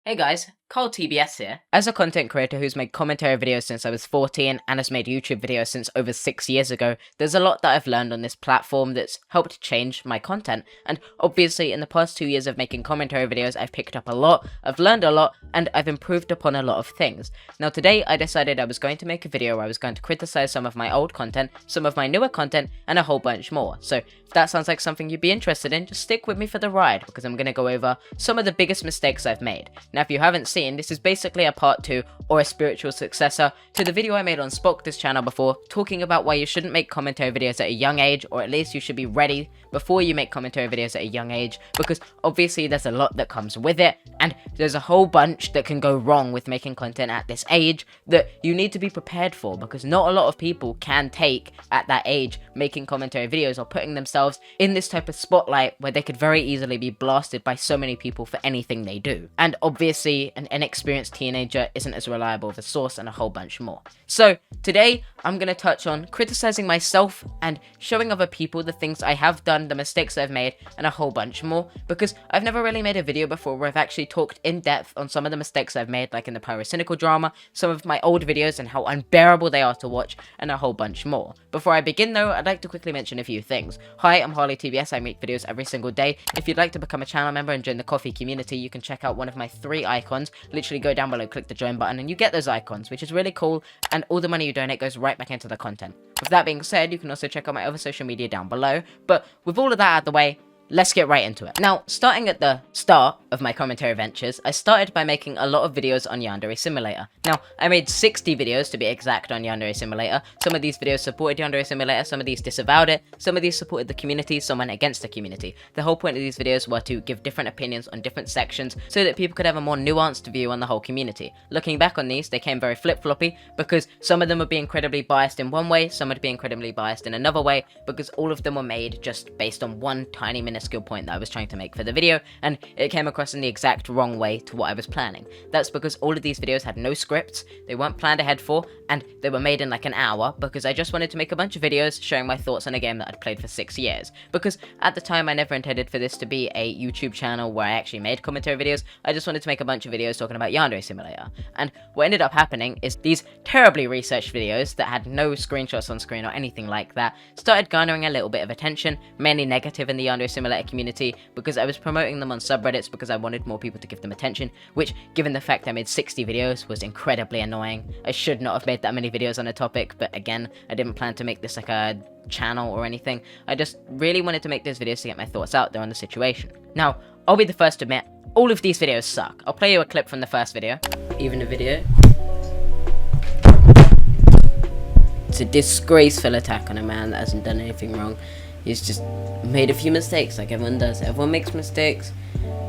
Hey guys, HarleyTBS here. As a content creator who's made commentary videos since I was 14 and has made YouTube videos since over 6 years ago, there's a lot that I've learned on this platform that's helped change my content. And obviously in the past 2 years of making commentary videos, I've picked up a lot, I've learned a lot, and I've improved upon a lot of things. Now today I decided I was going to make a video where I was going to criticize some of my old content, some of my newer content, and a whole bunch more. So if that sounds like something you'd be interested in, just stick with me for the ride, because I'm going to go over some of the biggest mistakes I've made. Now if you haven't seen, this is basically a part 2 or a spiritual successor to the video I made on Spock channel before, talking about why you shouldn't make commentary videos at a young age, or at least you should be ready before you make commentary videos at a young age, because obviously there's a lot that comes with it, and there's a whole bunch that can go wrong with making content at this age that you need to be prepared for, because not a lot of people can take at that age making commentary videos or putting themselves in this type of spotlight where they could very easily be blasted by so many people for anything they do. And obviously an inexperienced teenager isn't as reliable of a source, and a whole bunch more. So today I'm going to touch on criticizing myself and showing other people the things I have done, the mistakes I've made, and a whole bunch more, because I've never really made a video before where I've actually talked in depth on some of the mistakes I've made, like in the pyrocynical drama, some of my old videos and how unbearable they are to watch, and a whole bunch more. Before I begin though, I'd like to quickly mention a few things. Hi, I'm HarleyTBS, I make videos every single day. If you'd like to become a channel member and join the coffee community, you can check out one of my 3 icons. Literally go down below, click the join button, and you get those icons, which is really cool, and all the money you donate goes right back into the content. With that being said, you can also check out my other social media down below, but with all of that out of the way, let's get right into it. Now, starting at the start of my commentary ventures, I started by making a lot of videos on Yandere Simulator. Now, I made 60 videos to be exact on Yandere Simulator. Some of these videos supported Yandere Simulator, some of these disavowed it, some of these supported the community, some went against the community. The whole point of these videos were to give different opinions on different sections so that people could have a more nuanced view on the whole community. Looking back on these, they came very flip-floppy because some of them would be incredibly biased in one way, some would be incredibly biased in another way, because all of them were made just based on one tiny minuscule point that I was trying to make for the video, and it came across in the exact wrong way to what I was planning. That's because all of these videos had no scripts, they weren't planned ahead for, and they were made in like an hour because I just wanted to make a bunch of videos showing my thoughts on a game that I'd played for 6 years. Because at the time I never intended for this to be a YouTube channel where I actually made commentary videos, I just wanted to make a bunch of videos talking about Yandere Simulator. And what ended up happening is these terribly researched videos that had no screenshots on screen or anything like that started garnering a little bit of attention, mainly negative in the Yandere Simulator community, because I was promoting them on subreddits because I wanted more people to give them attention, which, given the fact I made 60 videos, was incredibly annoying. I should not have made that many videos on a topic, but again, I didn't plan to make this like a channel or anything. I just really wanted to make those videos to get my thoughts out there on the situation. Now, I'll be the first to admit, all of these videos suck. I'll play you a clip from the first video. Even a video. It's a disgraceful attack on a man that hasn't done anything wrong. He's just made a few mistakes, like everyone does. Everyone makes mistakes.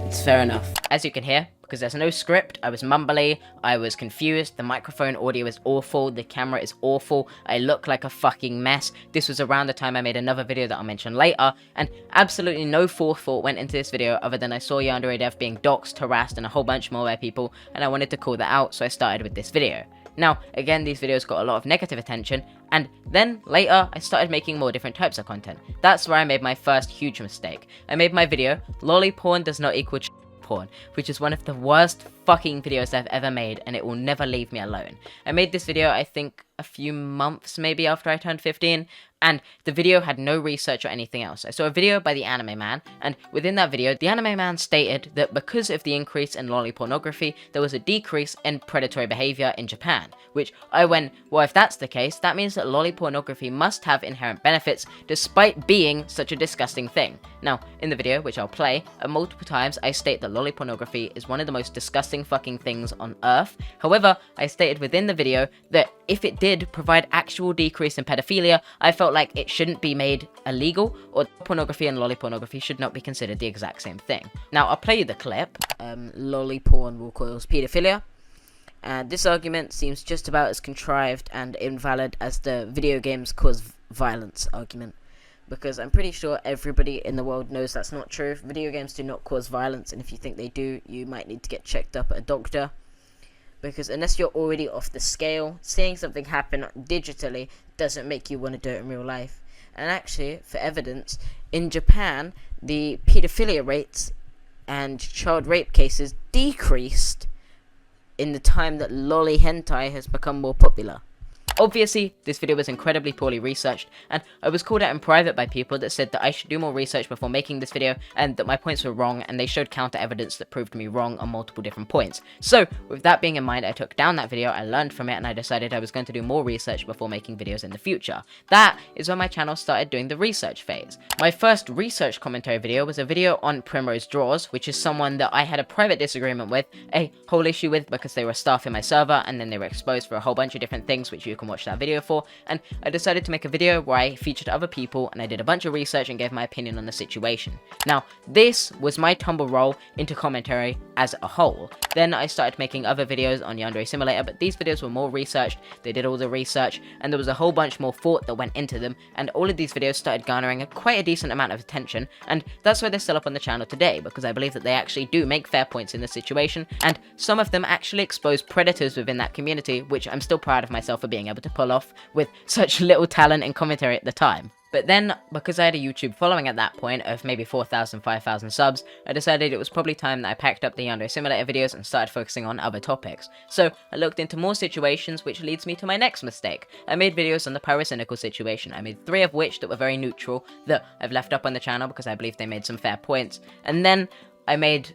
It's fair enough. As you can hear, because there's no script, I was mumbly, I was confused, the microphone audio is awful, the camera is awful, I look like a fucking mess. This was around the time I made another video that I'll mention later, and absolutely no forethought went into this video other than I saw Yandere Dev being doxxed, harassed, and a whole bunch more by people, and I wanted to call that out, so I started with this video. Now, again, these videos got a lot of negative attention, and then, later, I started making more different types of content. That's where I made my first huge mistake. I made my video, lolly porn does not equal porn, which is one of the worst fucking videos I've ever made, and it will never leave me alone. I made this video, I think, a few months maybe after I turned 15, and the video had no research or anything else. I saw a video by the Anime Man, and within that video, the Anime Man stated that because of the increase in lolly pornography, there was a decrease in predatory behavior in Japan, which I went, well, if that's the case, that means that lolly pornography must have inherent benefits, despite being such a disgusting thing. Now, in the video, which I'll play, multiple times I state that lolly pornography is one of the most disgusting fucking things on earth. However, I stated within the video that if it did provide actual decrease in pedophilia, I felt like it shouldn't be made illegal, or pornography and lolly pornography should not be considered the exact same thing. Now, I'll play you the clip. Lolly porn will cause pedophilia. And this argument seems just about as contrived and invalid as the video games cause violence argument, because I'm pretty sure everybody in the world knows that's not true. Video games do not cause violence, and if you think they do, you might need to get checked up at a doctor. Because unless you're already off the scale, seeing something happen digitally doesn't make you want to do it in real life. And actually, for evidence, in Japan, the pedophilia rates and child rape cases decreased in the time that lolly hentai has become more popular. Obviously, this video was incredibly poorly researched, and I was called out in private by people that said that I should do more research before making this video, and that my points were wrong, and they showed counter evidence that proved me wrong on multiple different points. So, with that being in mind, I took down that video, I learned from it, and I decided I was going to do more research before making videos in the future. That is when my channel started doing the research phase. My first research commentary video was a video on Primrose Drawers, which is someone that I had a private disagreement with, a whole issue with because they were staff in my server, and then they were exposed for a whole bunch of different things, which you can watch that video for, and I decided to make a video where I featured other people and I did a bunch of research and gave my opinion on the situation. Now, this was my tumble roll into commentary as a whole. Then I started making other videos on Yandere Simulator, but these videos were more researched, they did all the research, and there was a whole bunch more thought that went into them, and all of these videos started garnering quite a decent amount of attention, and that's why they're still up on the channel today, because I believe that they actually do make fair points in the situation, and some of them actually expose predators within that community, which I'm still proud of myself for being able to pull off with such little talent in commentary at the time. But then, because I had a YouTube following at that point of maybe 4,000, 5,000 subs, I decided it was probably time that I packed up the Yandere Simulator videos and started focusing on other topics. So, I looked into more situations, which leads me to my next mistake. I made videos on the pyrocynical situation. I made 3 of which that were very neutral, that I've left up on the channel because I believe they made some fair points. And then, I made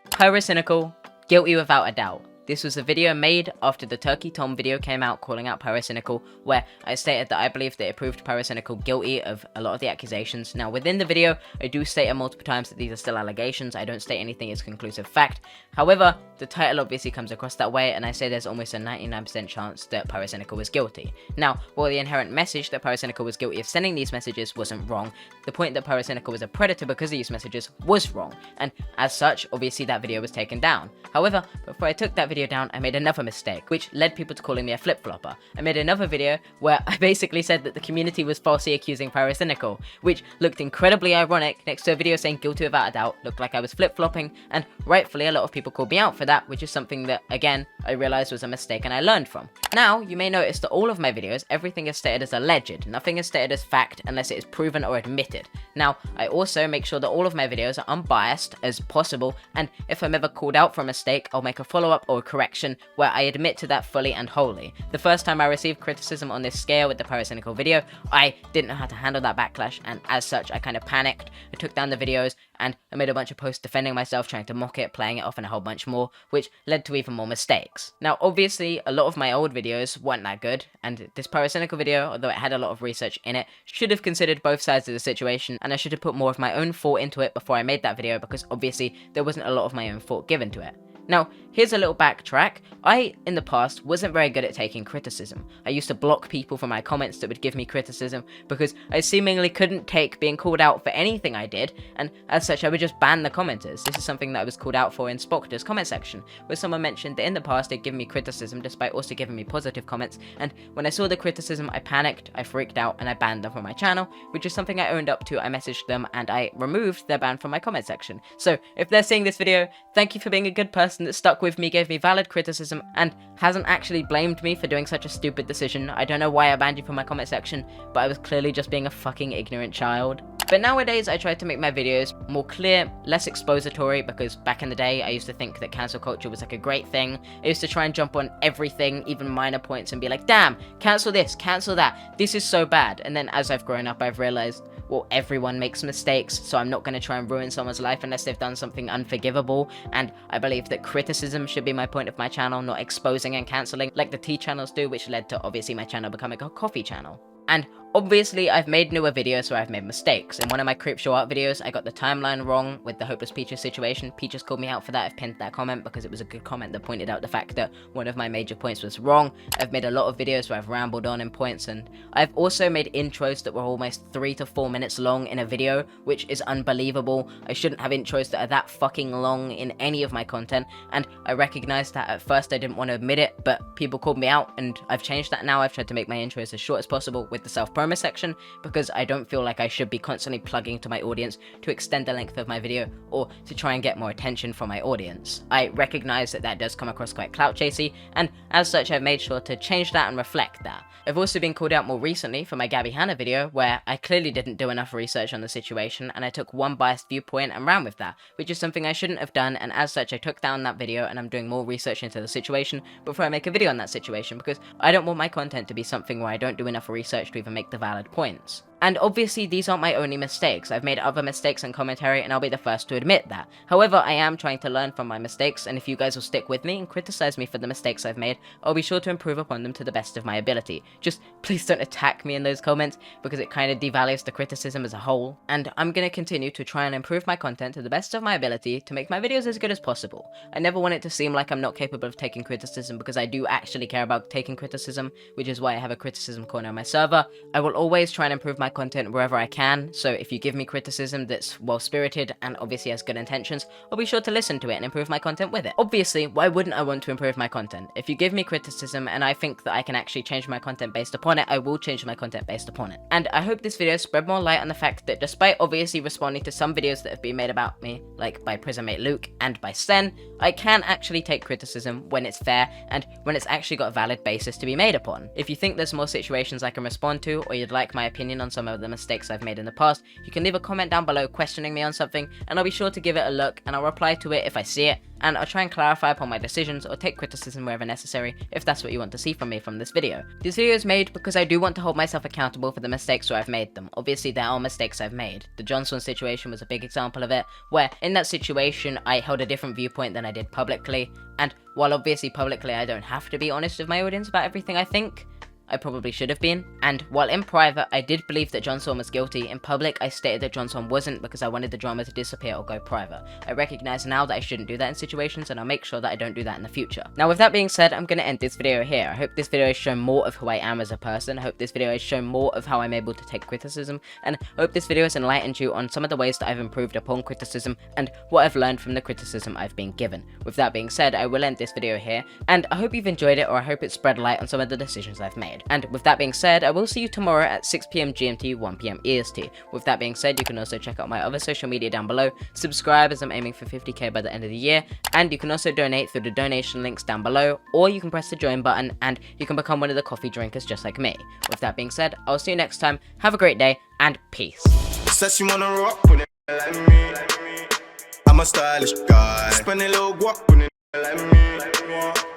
pyrocynical, guilty without a doubt. This was a video made after the Turkey Tom video came out calling out pyrocynical, where I stated that I believe that it proved pyrocynical guilty of a lot of the accusations. Now, within the video, I do state multiple times that these are still allegations. I don't state anything as conclusive fact. However, the title obviously comes across that way, and I say there's almost a 99% chance that pyrocynical was guilty. Now, while the inherent message that pyrocynical was guilty of sending these messages wasn't wrong, the point that pyrocynical was a predator because of these messages was wrong, and as such, obviously that video was taken down. However, before I took that video down, I made another mistake, which led people to calling me a flip-flopper. I made another video where I basically said that the community was falsely accusing pyrocynical, which looked incredibly ironic next to a video saying guilty without a doubt, looked like I was flip-flopping, and rightfully a lot of people called me out for that, which is something that, again, I realized was a mistake and I learned from. Now, you may notice that all of my videos, everything is stated as alleged, nothing is stated as fact unless it is proven or admitted. Now, I also make sure that all of my videos are unbiased as possible, and if I'm ever called out for a mistake, I'll make a follow-up or a correction where I admit to that fully and wholly. The first time I received criticism on this scale with the pyrocynical video, I didn't know how to handle that backlash, and as such, I kind of panicked. I took down the videos, and I made a bunch of posts defending myself, trying to mock it, playing it off, and a whole bunch more, which led to even more mistakes. Now, obviously, a lot of my old videos weren't that good, and this pyrocynical video, although it had a lot of research in it, should have considered both sides of the situation, and I should have put more of my own thought into it before I made that video, because obviously, there wasn't a lot of my own thought given to it. Now, here's a little backtrack. I, in the past, wasn't very good at taking criticism. I used to block people from my comments that would give me criticism because I seemingly couldn't take being called out for anything I did, and as such, I would just ban the commenters. This is something that I was called out for in Spoctor's comment section, where someone mentioned that in the past they'd given me criticism despite also giving me positive comments, and when I saw the criticism, I panicked, I freaked out, and I banned them from my channel, which is something I owned up to. I messaged them, and I removed their ban from my comment section. So, if they're seeing this video, thank you for being a good person that stuck with me, gave me valid criticism, and hasn't actually blamed me for doing such a stupid decision. I don't know why I banned you from my comment section, but I was clearly just being a fucking ignorant child. But nowadays, I try to make my videos more clear, less expository, because back in the day, I used to think that cancel culture was like a great thing. I used to try and jump on everything, even minor points, and be like, damn, cancel this, cancel that, this is so bad. And then as I've grown up, I've realized, well, everyone makes mistakes, so I'm not going to try and ruin someone's life unless they've done something unforgivable, and I believe that criticism should be my point of my channel, not exposing and cancelling like the T channels do, which led to obviously my channel becoming a coffee channel. And obviously, I've made newer videos where I've made mistakes. In one of my Creep Show Art videos, I got the timeline wrong with the Hopeless Peaches situation. Peaches called me out for that. I've pinned that comment because it was a good comment that pointed out the fact that one of my major points was wrong. I've made a lot of videos where I've rambled on in points, and I've also made intros that were almost 3 to 4 minutes long in a video, which is unbelievable. I shouldn't have intros that are that fucking long in any of my content, and I recognize that at first I didn't want to admit it, but people called me out, and I've changed that now. I've tried to make my intros as short as possible with the self-promo promo section, because I don't feel like I should be constantly plugging to my audience to extend the length of my video or to try and get more attention from my audience. I recognize that that does come across quite clout chasey, and as such I've made sure to change that and reflect that. I've also been called out more recently for my Gabby Hanna video, where I clearly didn't do enough research on the situation and I took one biased viewpoint and ran with that, which is something I shouldn't have done, and as such I took down that video and I'm doing more research into the situation before I make a video on that situation, because I don't want my content to be something where I don't do enough research to even make the valid points. And obviously these aren't my only mistakes. I've made other mistakes in commentary and I'll be the first to admit that. However, I am trying to learn from my mistakes, and if you guys will stick with me and criticize me for the mistakes I've made, I'll be sure to improve upon them to the best of my ability. Just please don't attack me in those comments, because it kind of devalues the criticism as a whole. And I'm going to continue to try and improve my content to the best of my ability to make my videos as good as possible. I never want it to seem like I'm not capable of taking criticism, because I do actually care about taking criticism, which is why I have a criticism corner on my server. I will always try and improve my content wherever I can, so if you give me criticism that's well-spirited and obviously has good intentions, I'll be sure to listen to it and improve my content with it. Obviously, why wouldn't I want to improve my content? If you give me criticism and I think that I can actually change my content based upon it, I will change my content based upon it. And I hope this video spread more light on the fact that despite obviously responding to some videos that have been made about me, like by Prismmate Luke and by Sten, I can actually take criticism when it's fair and when it's actually got a valid basis to be made upon. If you think there's more situations I can respond to, or you'd like my opinion on some of the mistakes I've made in the past, you can leave a comment down below questioning me on something, and I'll be sure to give it a look and I'll reply to it if I see it, and I'll try and clarify upon my decisions or take criticism wherever necessary if that's what you want to see from me from this video. This video is made because I do want to hold myself accountable for the mistakes where I've made them. Obviously there are mistakes I've made. The Johnson situation was a big example of it, where in that situation I held a different viewpoint than I did publicly, and while obviously publicly I don't have to be honest with my audience about everything I think, I probably should have been. And while in private I did believe that Johnson was guilty, in public I stated that Johnson wasn't because I wanted the drama to disappear or go private. I recognize now that I shouldn't do that in situations, and I'll make sure that I don't do that in the future. Now with that being said, I'm going to end this video here. I hope this video has shown more of who I am as a person. I hope this video has shown more of how I'm able to take criticism, and I hope this video has enlightened you on some of the ways that I've improved upon criticism and what I've learned from the criticism I've been given. With that being said, I will end this video here, and I hope you've enjoyed it, or I hope it spread light on some of the decisions I've made. And with that being said, I will see you tomorrow at 6 PM GMT, 1 PM EST. With that being said, you can also check out my other social media down below, subscribe as I'm aiming for 50k by the end of the year, and you can also donate through the donation links down below, or you can press the join button and you can become one of the coffee drinkers just like me. With that being said, I'll see you next time, have a great day, and peace. Says she wanna rock when it like me. I'm a stylish guy. Spend a little guap when it like me.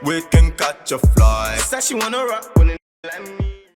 We can catch a fly. Says she wanna rock when it like me.